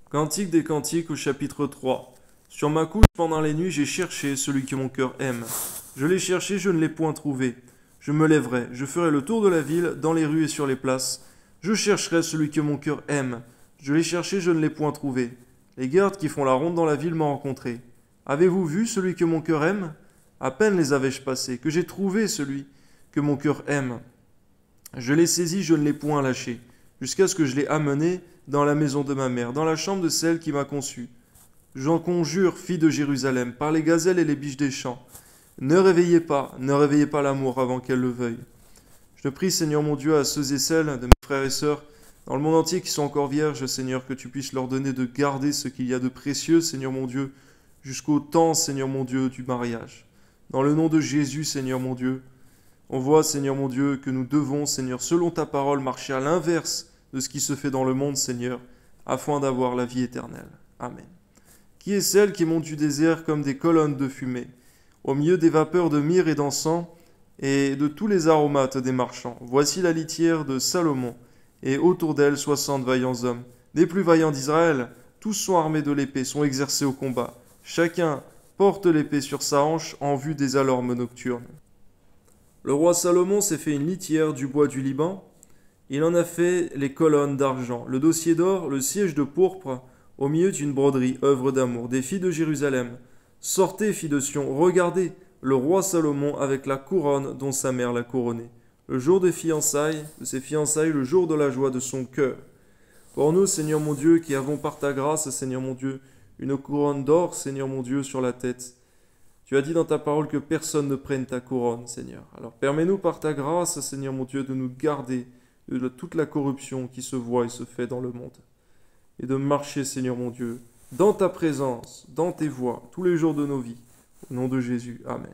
Cantique des Cantiques au chapitre 3. Sur ma couche pendant les nuits, j'ai cherché celui que mon cœur aime. Je l'ai cherché, je ne l'ai point trouvé. Je me lèverai, je ferai le tour de la ville, dans les rues et sur les places. Je chercherai celui que mon cœur aime. Je l'ai cherché, je ne l'ai point trouvé. Les gardes qui font la ronde dans la ville m'ont rencontré. Avez-vous vu celui que mon cœur aime? À peine les avais-je passés, que j'ai trouvé celui que mon cœur aime. Je l'ai saisi, je ne l'ai point lâché, jusqu'à ce que je l'ai amené dans la maison de ma mère, dans la chambre de celle qui m'a conçu. J'en conjure, fille de Jérusalem, par les gazelles et les biches des champs. Ne réveillez pas l'amour avant qu'elle le veuille. Je te prie, Seigneur mon Dieu, à ceux et celles de mes frères et sœurs dans le monde entier qui sont encore vierges, Seigneur, que tu puisses leur donner de garder ce qu'il y a de précieux, Seigneur mon Dieu, jusqu'au temps, Seigneur mon Dieu, du mariage. Dans le nom de Jésus, Seigneur mon Dieu, on voit, Seigneur mon Dieu, que nous devons, Seigneur, selon ta parole, marcher à l'inverse de ce qui se fait dans le monde, Seigneur, afin d'avoir la vie éternelle. Amen. Qui est celle qui monte du désert comme des colonnes de fumée, au milieu des vapeurs de myrrhe et d'encens, et de tous les aromates des marchands? Voici la litière de Salomon, et autour d'elle 60 vaillants hommes. Des plus vaillants d'Israël, tous sont armés de l'épée, sont exercés au combat. Chacun porte l'épée sur sa hanche en vue des alarmes nocturnes. Le roi Salomon s'est fait une litière du bois du Liban. Il en a fait les colonnes d'argent, le dossier d'or, le siège de pourpre, au milieu d'une broderie, œuvre d'amour. Des filles de Jérusalem, sortez, filles de Sion, regardez le roi Salomon avec la couronne dont sa mère l'a couronné. Le jour de ses fiançailles, le jour de la joie de son cœur. Pour nous, Seigneur mon Dieu, qui avons par ta grâce, Seigneur mon Dieu, une couronne d'or, Seigneur mon Dieu, sur la tête. Tu as dit dans ta parole que personne ne prenne ta couronne, Seigneur. Alors permets-nous par ta grâce, Seigneur mon Dieu, de nous garder de toute la corruption qui se voit et se fait dans le monde. Et de marcher, Seigneur mon Dieu, dans ta présence, dans tes voies, tous les jours de nos vies. Au nom de Jésus, Amen.